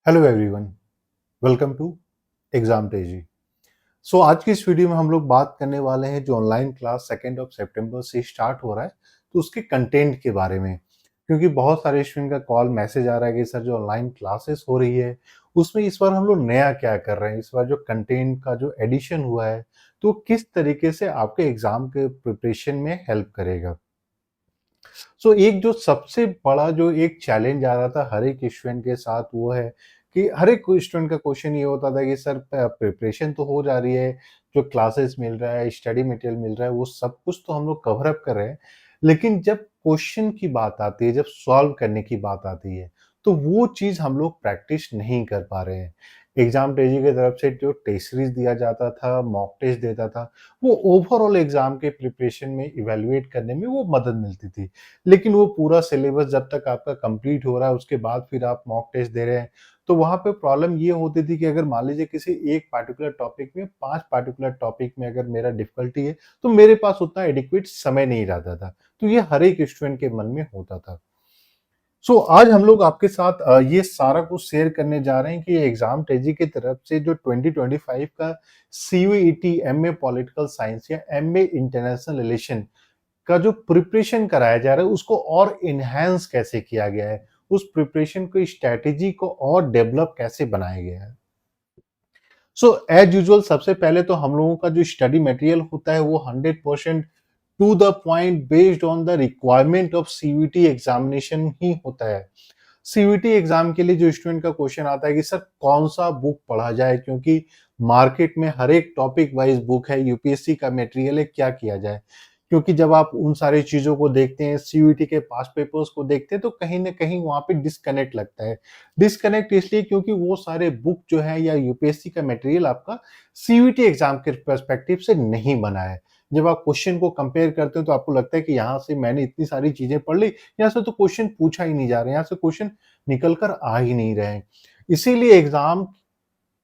Hello everyone, welcome to exam Teji. आज की इस वीडियो में हम लोग बात करने वाले हैं जो ऑनलाइन क्लास 2 सितंबर से स्टार्ट हो रहा है, तो उसके कंटेंट के बारे में। क्योंकि बहुत सारे स्टूडेंट का कॉल मैसेज आ रहा है कि सर जो ऑनलाइन क्लासेस हो रही है उसमें इस बार हम लोग नया क्या कर रहे हैं, इस बार जो कंटेंट का जो एडिशन हुआ है तो किस तरीके से आपके एग्जाम के प्रिपरेशन में हेल्प करेगा। एक जो सबसे बड़ा जो एक चैलेंज आ रहा था हर एक स्टूडेंट के साथ वो है कि हर एक स्टूडेंट का क्वेश्चन ये होता था कि सर प्रिपरेशन तो हो जा रही है, जो क्लासेस मिल रहा है, स्टडी मटेरियल मिल रहा है, वो सब कुछ तो हम लोग कवर अप कर रहे हैं, लेकिन जब क्वेश्चन की बात आती है, जब सॉल्व करने की बात आती है, तो वो चीज़ हम लोग प्रैक्टिस नहीं कर पा रहे हैं। एग्जाम पेजी की तरफ से जो टेस्ट सीरीज दिया जाता था, मॉक टेस्ट देता था, वो ओवरऑल एग्जाम के प्रिपरेशन में इवैल्यूएट करने में वो मदद मिलती थी। लेकिन वो पूरा सिलेबस जब तक आपका कंप्लीट हो रहा है उसके बाद फिर आप मॉक टेस्ट दे रहे हैं, तो वहाँ पे प्रॉब्लम ये होती थी कि अगर मान लीजिए किसी एक पार्टिकुलर टॉपिक में 5 पार्टिकुलर टॉपिक में अगर मेरा डिफ़िकल्टी है, तो मेरे पास उतना एडिक्वेट समय नहीं रहता था। तो ये हर एक स्टूडेंट के मन में होता था। आज हम लोग आपके साथ ये सारा कुछ शेयर करने जा रहे हैं कि एग्जाम टेजी की तरफ से जो 2025 का सीयूईटी एमए पॉलिटिकल साइंस या एमए इंटरनेशनल रिलेशन का जो प्रिपरेशन कराया जा रहा है उसको और एनहांस कैसे किया गया है, उस प्रिपरेशन की स्ट्रैटेजी को और डेवलप कैसे बनाया गया है। एज यूजुअल सबसे पहले तो हम लोगों का जो स्टडी मटेरियल होता है वो 100% to the point based on the requirement of CUET examination ही होता है। सीयूईटी एग्जाम के लिए जो स्टूडेंट का क्वेश्चन आता है कि सर कौन सा बुक पढ़ा जाए, क्योंकि मार्केट में हर एक टॉपिक वाइज बुक है, यूपीएससी का मटेरियल है, क्या किया जाए। क्योंकि जब आप उन सारी चीजों को देखते हैं, सीयूईटी के पास पेपर्स को देखते हैं, तो कहीं ना कहीं वहां पे डिस्कनेक्ट लगता है। डिस्कनेक्ट इसलिए क्योंकि वो सारे बुक जो है या यूपीएससी का मटेरियल आपका सीयूईटी एग्जाम के पर्सपेक्टिव से नहीं बना है। जब आप क्वेश्चन को कंपेयर करते हो तो आपको लगता है कि यहाँ से मैंने इतनी सारी चीजें पढ़ ली, यहाँ से तो क्वेश्चन पूछा ही नहीं जा रहा है, यहाँ से क्वेश्चन निकल कर आ ही नहीं रहे हैं। इसीलिए एग्जाम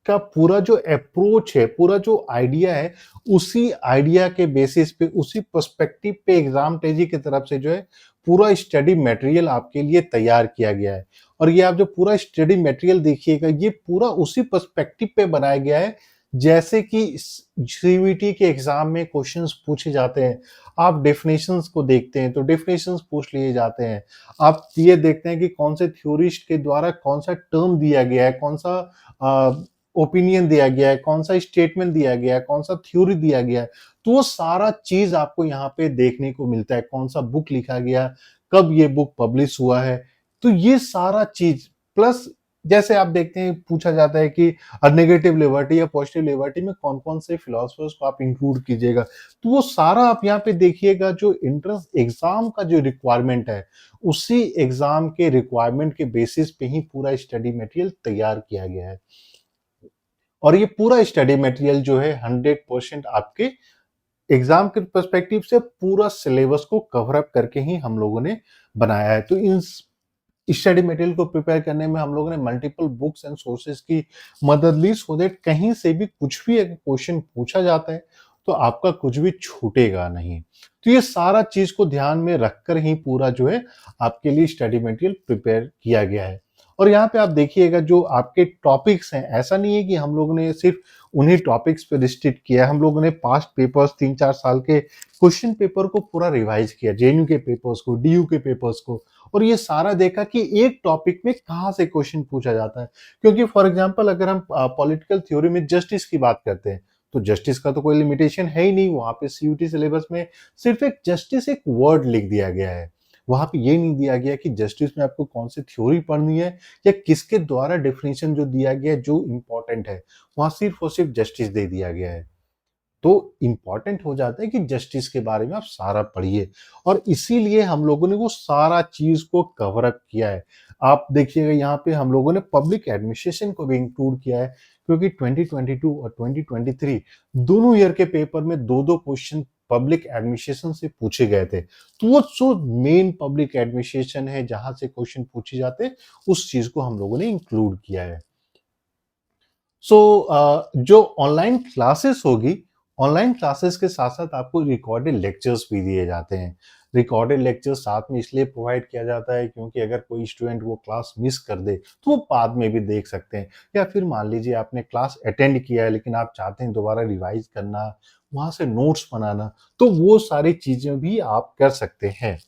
का पूरा जो अप्रोच है, पूरा जो आइडिया है, उसी आइडिया के बेसिस पे, उसी पर्सपेक्टिव पे एग्जाम तेजी की तरफ से जो है पूरा स्टडी मटेरियल आपके लिए तैयार किया गया है। और ये आप जो पूरा स्टडी मटेरियल देखिएगा, ये पूरा उसी पर्सपेक्टिव पे बनाया गया है जैसे कि सीयूईटी के एग्जाम में क्वेश्चंस पूछे जाते हैं। आप डेफिनेशंस को देखते हैं तो डेफिनेशंस पूछ लिए जाते हैं। आप ये देखते हैं कि कौन से थ्योरिस्ट के द्वारा कौन सा टर्म दिया गया है, कौन सा ओपिनियन दिया गया है, कौन सा स्टेटमेंट दिया गया है, कौन सा थ्योरी दिया गया है। तो वो सारा चीज आपको यहाँ पे देखने को मिलता है, कौन सा बुक लिखा गया, कब ये बुक पब्लिश हुआ है। तो ये सारा चीज प्लस जैसे आप देखते हैं पूछा जाता है कि नेगेटिव लिबर्टी या पॉजिटिव लिबर्टी में कौन कौन से फिलोसफर्स को आप इंक्लूड कीजिएगा। तो वो सारा आप यहाँ पे देखिएगा, जो एंट्रेंस एग्जाम का जो रिक्वायरमेंट है, उसी एग्जाम के रिक्वायरमेंट के बेसिस पे ही पूरा स्टडी मटेरियल तैयार किया गया है। और ये पूरा स्टडी मटेरियल जो है 100% आपके एग्जाम के पर्सपेक्टिव से पूरा सिलेबस को कवर अप करके ही हम लोगों ने बनाया है। तो इन स्टडी मटेरियल को प्रिपेयर करने में हम लोगों ने मल्टीपल बुक्स एंड सोर्सेज की मदद ली, सो दैट कहीं से भी कुछ भी अगर क्वेश्चन पूछा जाता है तो आपका कुछ भी छूटेगा नहीं। तो ये सारा चीज को ध्यान में रखकर ही पूरा जो है आपके लिए स्टडी मटेरियल प्रिपेयर किया गया है। और यहाँ पे आप देखिएगा जो आपके टॉपिक्स हैं, ऐसा नहीं है कि हम लोगों ने सिर्फ उन्हीं टॉपिक्स पे रिस्ट्रिक्ट किया है। हम लोगों ने पास्ट पेपर्स 3-4 साल के क्वेश्चन पेपर को पूरा रिवाइज किया, जेएनयू के पेपर्स को, डीयू के पेपर्स को, और ये सारा देखा कि एक टॉपिक में कहाँ से क्वेश्चन पूछा जाता है। क्योंकि फॉर एग्जांपल अगर हम पॉलिटिकल थ्योरी में जस्टिस की बात करते हैं, तो जस्टिस का तो कोई लिमिटेशन है ही नहीं। वहां पे सीयूटी सिलेबस में सिर्फ एक जस्टिस एक वर्ड लिख दिया गया है। वहां पे ये नहीं दिया गया कि जस्टिस में आपको कौन सी थ्योरी पढ़नी है या किसके द्वारा डेफिनेशन जो दिया गया है जो इंपॉर्टेंट है। वहां सिर्फ और सिर्फ जस्टिस दे दिया गया है। तो इंपॉर्टेंट हो जाता है कि जस्टिस के बारे में आप सारा पढ़िए, और इसीलिए हम लोगों ने वो सारा चीज को कवर अप किया है। आप देखिएगा यहाँ पे हम लोगों ने पब्लिक एडमिनिस्ट्रेशन को भी इंक्लूड किया है, क्योंकि 2022 और 2023 दोनों ईयर के पेपर में दो दो क्वेश्चन पब्लिक एडमिनिस्ट्रेशन से पूछे गए थे। तो वो जो मेन पब्लिक एडमिनिस्ट्रेशन है जहां से क्वेश्चन पूछे जाते हैं, उस चीज को हम लोगों ने इंक्लूड किया है। जो ऑनलाइन क्लासेस होगी ऑनलाइन क्लासेस के साथ साथ आपको रिकॉर्डेड लेक्चर्स भी दिए जाते हैं। रिकॉर्डेड लेक्चर्स साथ में इसलिए प्रोवाइड किया जाता है क्योंकि अगर कोई स्टूडेंट वो क्लास मिस कर दे तो वो बाद में भी देख सकते हैं, या फिर मान लीजिए आपने क्लास अटेंड किया है लेकिन आप चाहते हैं दोबारा रिवाइज करना, वहाँ से नोट्स बनाना, तो वो सारी चीज़ें भी आप कर सकते हैं।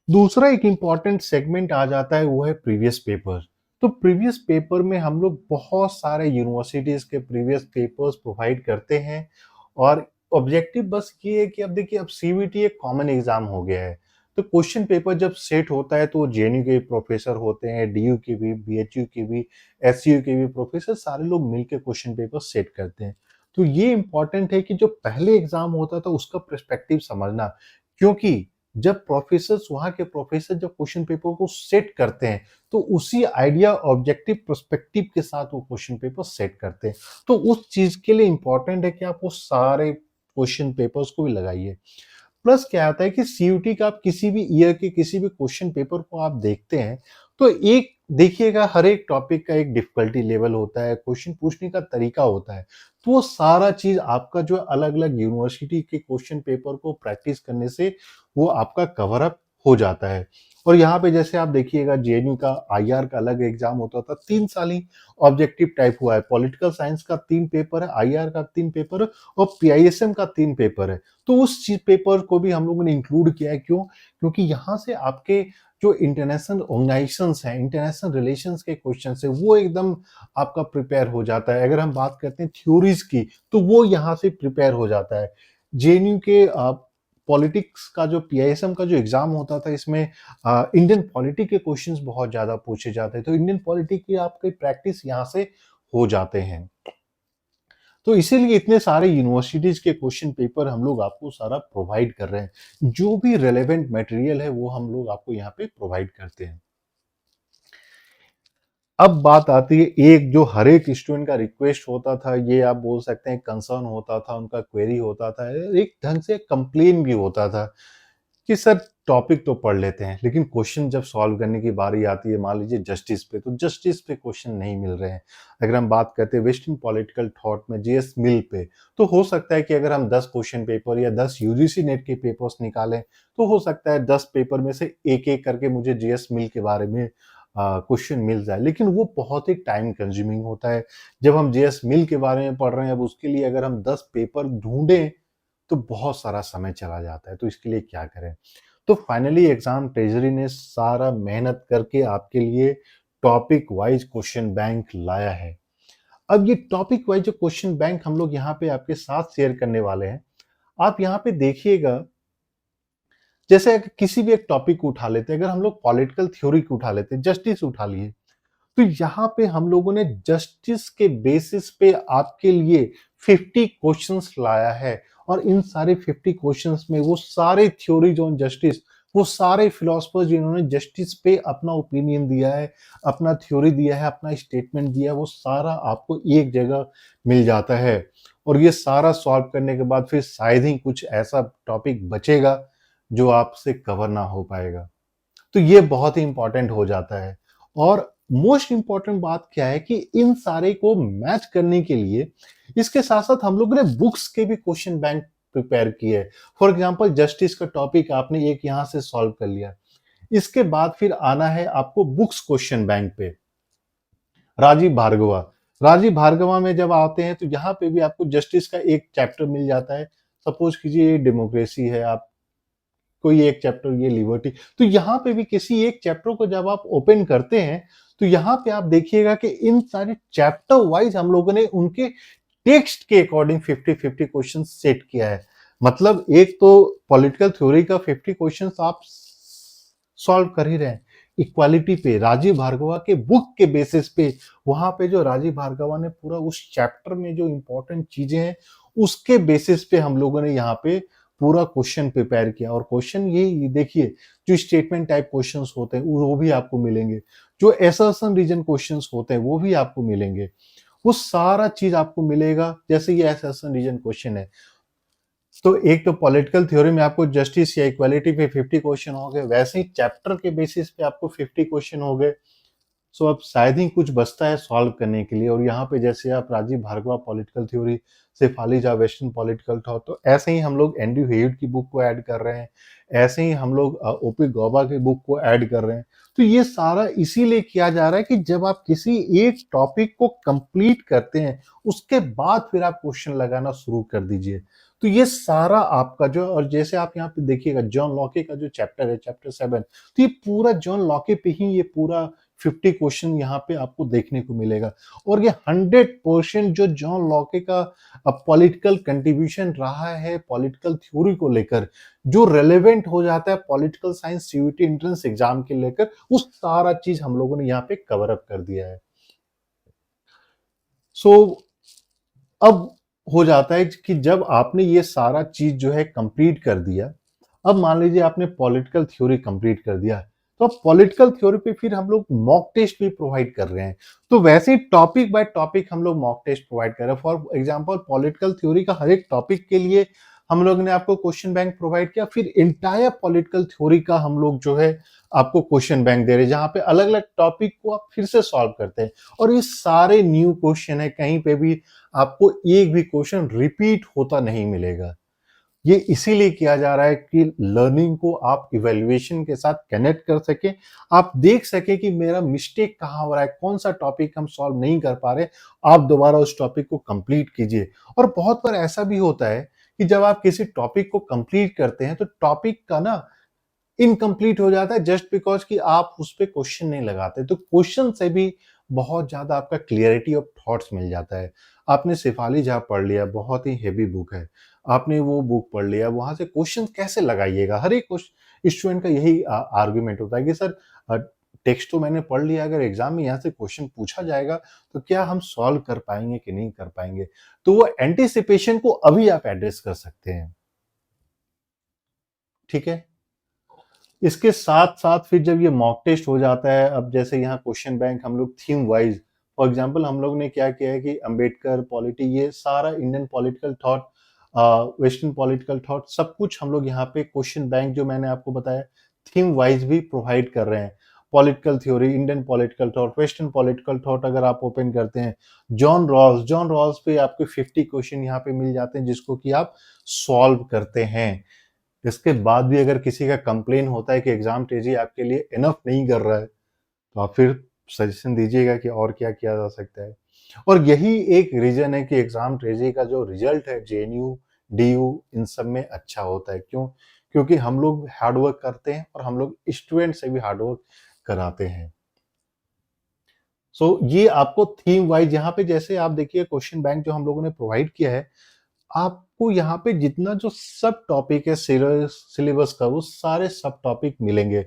दूसरा एक इम्पॉर्टेंट सेगमेंट आ जाता है, वो है प्रीवियस पेपर। तो प्रीवियस पेपर में हम लोग बहुत सारे यूनिवर्सिटीज़ के प्रीवियस पेपर्स प्रोवाइड करते हैं, और ऑब्जेक्टिव बस ये है कि अब देखिए अब सीबीटी एक कॉमन एग्ज़ाम हो गया है। तो क्वेश्चन पेपर जब सेट होता है तो जेएनयू के प्रोफेसर होते हैं, डीयू के भी, बीएचयू के भी, एसयू के भी प्रोफेसर, सारे लोग मिलके क्वेश्चन पेपर सेट करते हैं। तो ये इम्पॉर्टेंट है कि जो पहले एग्ज़ाम होता था उसका पर्सपेक्टिव समझना, क्योंकि जब प्रोफेसर्स, वहाँ के प्रोफेसर जब क्वेश्चन पेपर को सेट करते हैं तो उसी आइडिया, ऑब्जेक्टिव, पर्सपेक्टिव के साथ वो क्वेश्चन पेपर सेट करते हैं। तो उस चीज के लिए इंपॉर्टेंट है कि आप वो सारे क्वेश्चन पेपर्स को भी लगाइए। प्लस क्या आता है कि सीयूटी का आप किसी भी ईयर के किसी भी क्वेश्चन पेपर को आप देखते हैं तो एक देखिएगा, हर एक टॉपिक का एक डिफिकल्टी लेवल होता है, क्वेश्चन पूछने का तरीका होता है। तो वो सारा चीज आपका जो अलग अलग यूनिवर्सिटी के क्वेश्चन पेपर को प्रैक्टिस करने से वो आपका कवर अप हो जाता है। और यहाँ पे जैसे आप देखिएगा जेएनयू का आईआर का अलग एग्जाम होता था, 3 साल ही ऑब्जेक्टिव टाइप हुआ है। पॉलिटिकल साइंस का 3 पेपर है, आईआर का 3 पेपर है, और पीआईएसएम का 3 पेपर है। तो उस चीज पेपर को भी हम लोगों ने इंक्लूड किया है। क्यों? क्योंकि यहाँ से आपके जो इंटरनेशनल ऑर्गेनाइजेशंस हैं, इंटरनेशनल रिलेशंस के क्वेश्चन है, वो एकदम आपका प्रिपेयर हो जाता है। अगर हम बात करते हैं थ्योरीज की, तो वो यहाँ से प्रिपेयर हो जाता है। जेएनयू के पॉलिटिक्स का जो पीआईएसएम का जो एग्जाम होता था, इसमें इंडियन पॉलिटिक के क्वेश्चंस बहुत ज्यादा पूछे जाते हैं, तो इंडियन पॉलिटिक की आपकी प्रैक्टिस यहाँ से हो जाते हैं। तो इसीलिए इतने सारे यूनिवर्सिटीज के क्वेश्चन पेपर हम लोग आपको सारा प्रोवाइड कर रहे हैं। जो भी रेलेवेंट मटेरियल है वो हम लोग आपको यहाँ पे प्रोवाइड करते हैं। अब बात आती है एक जो हर एक स्टूडेंट का रिक्वेस्ट होता था, ये आप बोल सकते हैं कंसर्न होता था, उनका क्वेरी होता था, एक ढंग से कंप्लेन भी होता था कि सर टॉपिक तो पढ़ लेते हैं लेकिन क्वेश्चन जब सॉल्व करने की बारी आती है, मान लीजिए जस्टिस पे, तो जस्टिस पे क्वेश्चन नहीं मिल रहे हैं। अगर हम बात करते हैं वेस्टर्न पॉलिटिकल थॉट में जीएस मिल पे, तो हो सकता है कि अगर हम 10 क्वेश्चन पेपर या 10 यूजीसी नेट के पेपर्स निकालें तो हो सकता है 10 पेपर में से एक एक करके मुझे जीएस मिल के बारे में क्वेश्चन मिल जाए, लेकिन वो बहुत ही टाइम कंज्यूमिंग होता है। जब हम जीएस मिल के बारे में पढ़ रहे हैं, अब उसके लिए अगर हम 10 पेपर ढूंढें तो बहुत सारा समय चला जाता है। तो इसके लिए क्या करें? तो फाइनली एग्जाम ट्रेजरी ने सारा मेहनत करके आपके लिए टॉपिक वाइज क्वेश्चन बैंक लाया है। अब ये टॉपिक वाइज जो क्वेश्चन बैंक हम लोग यहाँ पे आपके साथ शेयर करने वाले हैं, आप यहाँ पे देखिएगा। जैसे अगर किसी भी एक टॉपिक को उठा लेते हैं, अगर हम लोग पॉलिटिकल थ्योरी को उठा लेते हैं, जस्टिस उठा लिए, तो यहाँ पे हम लोगों ने जस्टिस के बेसिस पे आपके लिए 50 क्वेश्चंस लाया है। और इन सारे 50 क्वेश्चंस में वो सारे थ्योरीज ऑन जस्टिस, वो सारे फिलोसफर्स जिन्होंने जस्टिस पे अपना ओपिनियन दिया है, अपना थ्योरी दिया है, अपना स्टेटमेंट दिया है, वो सारा आपको एक जगह मिल जाता है। और ये सारा सॉल्व करने के बाद फिर शायद ही कुछ ऐसा टॉपिक बचेगा जो आपसे कवर ना हो पाएगा। तो ये बहुत ही इंपॉर्टेंट हो जाता है। और मोस्ट इंपॉर्टेंट बात क्या है कि इन सारे को मैच करने के लिए इसके साथ साथ हम लोगों ने बुक्स के भी क्वेश्चन बैंक प्रिपेयर किए हैं। फॉर एग्जांपल जस्टिस का टॉपिक आपने एक यहां से सॉल्व कर लिया, इसके बाद फिर आना है आपको बुक्स क्वेश्चन बैंक पे। राजीव भार्गवा, राजीव भार्गवा में जब आते हैं तो यहाँ पे भी आपको जस्टिस का एक चैप्टर मिल जाता है। सपोज कीजिए ये डेमोक्रेसी है, आप कोई एक चैप्टर, ये लिबर्टी, तो यहाँ पे भी किसी एक चैप्टर को जब आप ओपन करते हैं तो यहाँ पे आप देखिएगा कि इन सारे चैप्टर वाइज हम लोगों ने उनके टेक्स्ट के अकॉर्डिंग 50-50 क्वेश्चन सेट किया है। मतलब एक तो पॉलिटिकल थ्योरी का 50 क्वेश्चन आप सॉल्व कर ही रहे हैं। इक्वालिटी पे राजीव भार्गवा के बुक के बेसिस पे, वहां पे जो राजीव भार्गवा ने पूरा उस चैप्टर में जो इंपॉर्टेंट चीजें हैं उसके बेसिस पे हम लोगों ने यहाँ पे पूरा क्वेश्चन प्रिपेयर किया। और क्वेश्चन ये देखिए, जो स्टेटमेंट टाइप क्वेश्चंस होते हैं वो भी आपको मिलेंगे, जो असर्शन रीजन क्वेश्चंस होते हैं वो भी आपको मिलेंगे। वो सारा चीज आपको मिलेगा। जैसे ये असर्शन रीजन क्वेश्चन है, तो एक तो पॉलिटिकल थ्योरी में आपको जस्टिस या इक्वालिटी पे 50 क्वेश्चन हो गए, वैसे ही चैप्टर के बेसिस पे आपको 50 क्वेश्चन हो गए। सो अब शायद ही कुछ बचता है सॉल्व करने के लिए। और यहाँ पे जैसे आप Rajeev Bhargava political theory, Shefali Jha western political thought, तो ऐसे ही हम लोग एंड्रयू हेड की बुक को ऐड कर रहे हैं, ऐसे ही हम लोग ओपी गौबा की बुक को ऐड कर रहे हैं। तो ये सारा इसीलिए किया जा रहा है कि जब आप किसी एक टॉपिक को कंप्लीट करते हैं, उसके बाद फिर आप क्वेश्चन लगाना शुरू कर दीजिए। तो ये सारा आपका जो, और जैसे आप यहाँ पे देखिएगा जॉन लॉके का जो चैप्टर है, चैप्टर 7, तो ये पूरा जॉन लॉके पे ही ये पूरा 50 क्वेश्चन यहाँ पे आपको देखने को मिलेगा। और ये 100% जो जॉन लॉके का पॉलिटिकल कंट्रीब्यूशन रहा है पॉलिटिकल थ्योरी को लेकर, जो रेलेवेंट हो जाता है political science CUET entrance exam के लेकर, उस सारा चीज हम लोगों ने यहाँ पे कवर अप कर दिया है। सो अब हो जाता है कि जब आपने ये सारा चीज जो है कंप्लीट कर दिया, अब मान लीजिए आपने पॉलिटिकल थ्योरी कंप्लीट कर दिया, तो अब पॉलिटिकल थ्योरी पे फिर हम लोग मॉक टेस्ट भी प्रोवाइड कर रहे हैं। तो वैसे ही टॉपिक बाय टॉपिक हम लोग मॉक टेस्ट प्रोवाइड कर रहे हैं। फॉर एग्जांपल पॉलिटिकल थ्योरी का हर एक टॉपिक के लिए हम लोग ने आपको क्वेश्चन बैंक प्रोवाइड किया, फिर इंटायर पॉलिटिकल थ्योरी का हम लोग जो है आपको क्वेश्चन बैंक दे रहे हैं, जहां पे अलग अलग टॉपिक को आप फिर से सॉल्व करते हैं। और ये सारे न्यू क्वेश्चन है, कहीं पे भी आपको एक भी क्वेश्चन रिपीट होता नहीं मिलेगा। ये इसीलिए किया जा रहा है कि लर्निंग को आप इवैल्यूएशन के साथ कनेक्ट कर सके, आप देख सके कि मेरा मिस्टेक कहाँ हो रहा है, कौन सा टॉपिक हम सॉल्व नहीं कर पा रहे, आप दोबारा उस टॉपिक को कंप्लीट कीजिए। और बहुत बार ऐसा भी होता है कि जब आप किसी टॉपिक को कंप्लीट करते हैं तो टॉपिक का ना इनकम्प्लीट हो जाता है, जस्ट बिकॉज कि आप उस पे क्वेश्चन नहीं लगाते। तो क्वेश्चन से भी बहुत ज्यादा आपका क्लियरिटी ऑफ थॉट्स मिल जाता है। आपने शेफाली झा पढ़ लिया, बहुत ही हेवी बुक है, आपने वो बुक पढ़ लिया, वहां से क्वेश्चन कैसे लगाइएगा, हर एक स्टूडेंट का यही आर्ग्यूमेंट होता है कि सर टेक्स्ट तो मैंने पढ़ लिया, अगर एग्जाम में यहाँ से क्वेश्चन पूछा जाएगा तो क्या हम सॉल्व कर पाएंगे कि नहीं कर पाएंगे। तो वो एंटिसिपेशन को अभी आप एड्रेस कर सकते हैं। ठीक है, इसके साथ साथ फिर जब ये मॉक टेस्ट हो जाता है, अब जैसे यहाँ क्वेश्चन बैंक हम लोग थीम वाइज, फॉर एग्जांपल हम लोग ने क्या किया है कि अंबेडकर पॉलिटी, ये सारा Indian political thought, western political thought, सब कुछ हम लोग यहाँ पे क्वेश्चन बैंक जो मैंने आपको बताया थीम वाइज भी प्रोवाइड कर रहे हैं। Political theory, Indian political thought, western political thought अगर आप ओपन करते हैं, जॉन रॉल्स पे आपको 50 क्वेश्चन यहाँ पे मिल जाते हैं, जिसको कि आप सॉल्व करते हैं। इसके बाद भी अगर किसी का कंप्लेन होता है कि एग्जाम तेजी आपके लिए इनफ नहीं कर रहा है, तो आप फिर सजेशन दीजिएगा कि और क्या किया जा सकता है। और यही एक रीजन है कि एग्जाम तेजी का जो रिजल्ट है जेएनयू, डीयू, इन सब में अच्छा होता है। क्यों? क्योंकि हम लोग हार्डवर्क करते हैं और हम लोग स्टूडेंट से भी हार्डवर्क कराते हैं। सो ये आपको थीम वाइज यहाँ पे जैसे आप देखिए क्वेश्चन बैंक जो हम लोगों ने प्रोवाइड किया है, आपको यहाँ पे जितना जो सब टॉपिक है सिलेबस का, वो सारे सब टॉपिक मिलेंगे।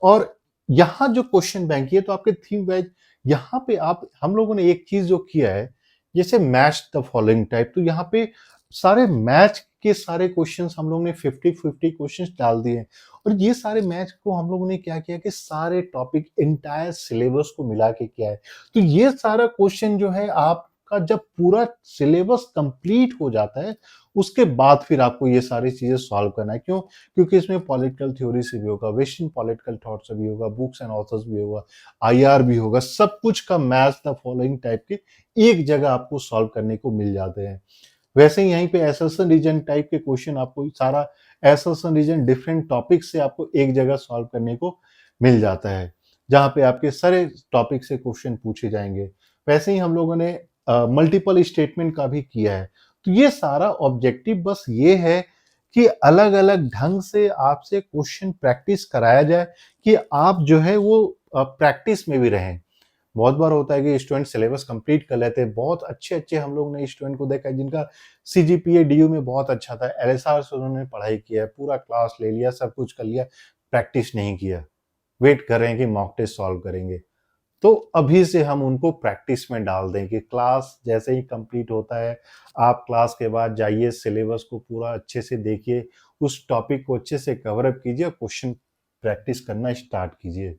और यहाँ जो क्वेश्चन बैंक है तो आपके थीम वाइज, यहाँ पे आप, हम लोगों ने एक चीज जो किया है, जैसे मैच द फॉलोइंग टाइप, तो यहाँ पे सारे मैच के सारे क्वेश्चंस हम लोग ने 50-50 क्वेश्चंस डाल दिए। और ये सारे मैच को हम लोगों ने क्या किया कि सारे टॉपिक इंटायर सिलेबस को मिला के किया है। तो ये सारा क्वेश्चन जो है आपका जब पूरा सिलेबस कंप्लीट हो जाता है, उसके बाद फिर आपको ये सारी चीजें सॉल्व करना है। क्यों? क्योंकि इसमें पॉलिटिकल थ्योरी से भी होगा, वेस्टर्न पॉलिटिकल थॉट से भी होगा, बुक्स एंड ऑथर्स भी होगा, आईआर भी होगा, सब कुछ का मैच द फॉलोइंग टाइप के एक जगह आपको सॉल्व करने को मिल जाते हैं। वैसे ही यहीं पे एसर्शन रीजन टाइप के क्वेश्चन आपको सारा एसर्शन रीजन डिफरेंट टॉपिक से आपको एक जगह सॉल्व करने को मिल जाता है, जहां पे आपके सारे टॉपिक से क्वेश्चन पूछे जाएंगे। वैसे ही हम लोगों ने मल्टीपल स्टेटमेंट का भी किया है। तो ये सारा ऑब्जेक्टिव बस ये है कि अलग अलग ढंग से आपसे क्वेश्चन प्रैक्टिस कराया जाए, कि आप जो है वो प्रैक्टिस में भी रहें। बहुत बार होता है कि स्टूडेंट सिलेबस कंप्लीट कर लेते हैं, बहुत अच्छे अच्छे हम लोग ने स्टूडेंट को देखा है जिनका सीजीपीए डीयू में बहुत अच्छा था, एलएसआर से उन्होंने पढ़ाई किया है, पूरा क्लास ले लिया, सब कुछ कर लिया, प्रैक्टिस नहीं किया, वेट कर रहे हैं कि मॉक टेस्ट सॉल्व करेंगे। तो अभी से हम उनको प्रैक्टिस में डाल दें कि क्लास जैसे ही कंप्लीट होता है, आप क्लास के बाद जाइए, सिलेबस को पूरा अच्छे से देखिए, उस टॉपिक को अच्छे से कवर अप कीजिए, क्वेश्चन प्रैक्टिस करना स्टार्ट कीजिए।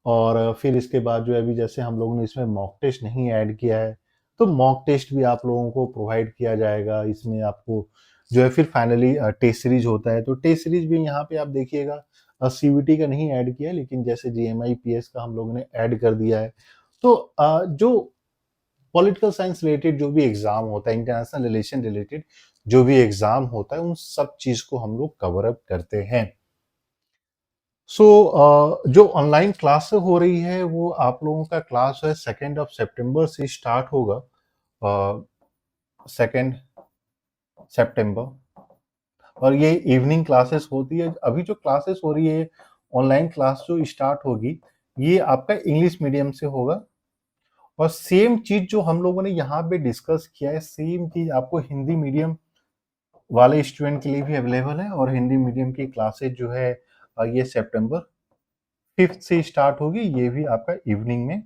और फिर इसके बाद जो है, अभी जैसे हम लोगों ने इसमें मॉक टेस्ट नहीं ऐड किया है, तो मॉक टेस्ट भी आप लोगों को प्रोवाइड किया जाएगा। इसमें आपको जो है फिर फाइनली टेस्ट सीरीज होता है, तो टेस्ट सीरीज भी यहाँ पे आप देखिएगा, सीवीटी का नहीं ऐड किया है, लेकिन जैसे जीएमआई पीएस का हम लोगों ने ऐड कर दिया है। तो जो पॉलिटिकल साइंस रिलेटेड जो भी एग्जाम होता है, इंटरनेशनल रिलेशन रिलेटेड जो भी एग्जाम होता है, उन सब चीज को हम लोग कवर अप करते हैं। सो जो ऑनलाइन क्लास हो रही है वो आप लोगों का क्लास है 2 सितंबर से स्टार्ट होगा। 2 सितंबर, और ये इवनिंग क्लासेस होती है। अभी जो क्लासेस हो रही है, ऑनलाइन क्लास जो स्टार्ट होगी, ये आपका इंग्लिश मीडियम से होगा। और सेम चीज जो हम लोगों ने यहाँ पे डिस्कस किया है, सेम चीज आपको हिंदी मीडियम वाले स्टूडेंट के लिए भी अवेलेबल है। और हिंदी मीडियम की क्लासेस जो है ये September 5 से स्टार्ट होगी। ये भी आपका इवनिंग में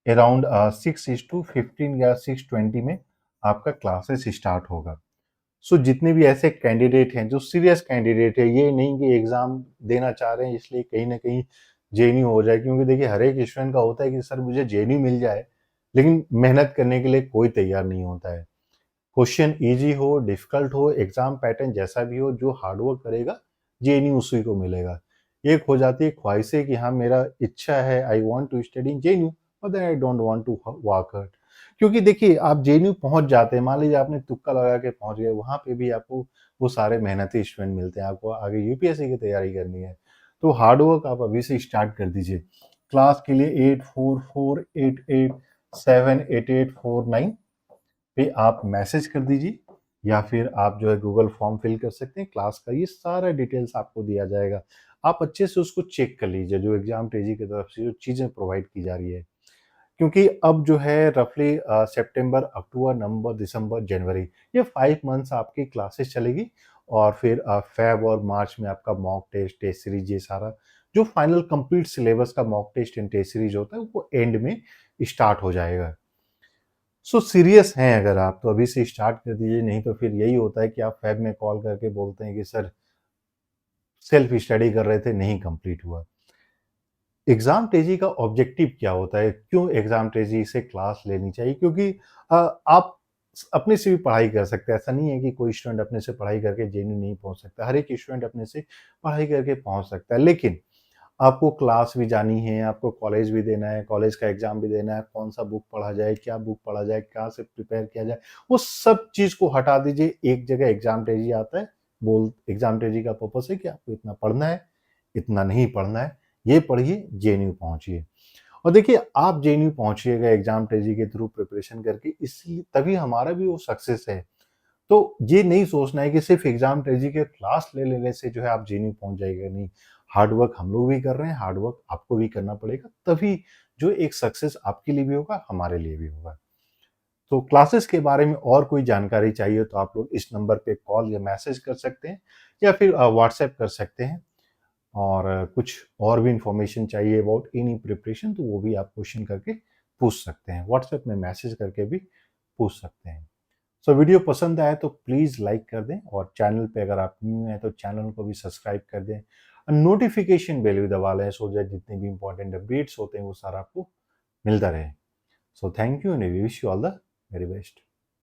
अराउंड 6:15 या 6:20 में आपका क्लासेस स्टार्ट होगा। सो जितने भी ऐसे कैंडिडेट हैं जो सीरियस कैंडिडेट है, ये नहीं कि एग्जाम देना चाह रहे हैं इसलिए कहीं ना कहीं जेएनयू हो जाए, क्योंकि देखिए हर एक स्टूडेंट का होता है कि सर मुझे जेएनयू मिल जाए, लेकिन मेहनत करने के लिए कोई तैयार नहीं होता है। क्वेश्चन इजी हो डिफिकल्ट हो, एग्जाम पैटर्न जैसा भी हो, जो हार्डवर्क करेगा जेएनयू उसी को मिलेगा। एक हो जाती है ख्वाहिशें कि हाँ मेरा इच्छा है, I want to study in JNU but then I don't want to work hard. क्योंकि देखिए आप जेएनयू पहुंच जाते हैं, मान लीजिए आपने तुक्का लगा के पहुंच गए, वहां पे भी आपको वो सारे मेहनती स्टूडेंट मिलते हैं। आपको आगे यूपीएससी की तैयारी करनी है तो हार्डवर्क आप अभी से स्टार्ट कर दीजिए। क्लास के लिए 8448878849 पे आप मैसेज कर दीजिए, या फिर आप जो है गूगल फॉर्म फिल कर सकते हैं। क्लास का ये सारा डिटेल्स आपको दिया जाएगा, आप अच्छे से उसको चेक कर लीजिए जो एग्जाम टेजी की तरफ से जो चीज़ें प्रोवाइड की जा रही है। क्योंकि अब जो है रफली सितंबर, अक्टूबर, नवंबर, दिसंबर, जनवरी, ये 5 मंथ्स आपकी क्लासेस चलेगी। और फिर फेब और मार्च में आपका मॉक टेस्ट, टेस्ट सीरीज, ये सारा जो फाइनल कंप्लीट सिलेबस का mock test and test series होता है वो एंड में स्टार्ट हो जाएगा। सो सीरियस हैं अगर आप तो अभी से स्टार्ट कर दीजिए, नहीं तो फिर यही होता है कि आप फेब में कॉल करके बोलते हैं कि सर सेल्फ स्टडी कर रहे थे, नहीं कंप्लीट हुआ। एग्जाम तेजी का ऑब्जेक्टिव क्या होता है, क्यों एग्जाम तेजी से क्लास लेनी चाहिए? क्योंकि आप अपने से भी पढ़ाई कर सकते हैं। ऐसा नहीं है कि कोई स्टूडेंट अपने से पढ़ाई करके जेन्यू नहीं पहुंच सकता, हर एक स्टूडेंट अपने से पढ़ाई करके पहुंच सकता है। लेकिन आपको क्लास भी जानी है, आपको कॉलेज भी देना है, कॉलेज का एग्जाम भी देना है, कौन सा बुक पढ़ा जाए, क्या बुक पढ़ा जाए, कहाँ से प्रिपेयर किया जाए, वो सब चीज को हटा दीजिए। एक जगह एग्जाम तेजी आता है, बोल एग्जाम तेजी का पर्पस है कि आपको इतना पढ़ना है, इतना नहीं पढ़ना है, ये पढ़िए, जेएनयू पहुंचिए। और देखिए आप जेएनयू पहुंचिएगा एग्जाम तेजी के थ्रू प्रिपरेशन करके, इसलिए तभी हमारा भी वो सक्सेस है। तो ये नहीं सोचना है कि सिर्फ एग्जाम तेजी के क्लास ले लेने से जो है आप जेएनयू पहुंच जाएगा, नहीं। हार्ड वर्क हम लोग भी कर रहे हैं, हार्ड वर्क आपको भी करना पड़ेगा, तभी जो एक सक्सेस आपके लिए भी होगा, हमारे लिए भी होगा। तो क्लासेस के बारे में और कोई जानकारी चाहिए तो आप लोग इस नंबर पे कॉल या मैसेज कर सकते हैं, या फिर व्हाट्सएप कर सकते हैं। और कुछ और भी इंफॉर्मेशन चाहिए अबाउट एनी प्रिपरेशन तो वो भी आप क्वेश्चन करके पूछ सकते हैं, व्हाट्सएप में मैसेज करके भी पूछ सकते हैं। सो वीडियो पसंद आए तो प्लीज़ लाइक कर दें, और चैनल पे अगर आप न्यू हैं तो चैनल को भी सब्सक्राइब कर दें, और नोटिफिकेशन बेल भी दबा लें, सो दैट जितने भी इंपॉर्टेंट अपडेट्स होते हैं वो सारा आपको मिलता रहे। So thank you and we wish you all the very best.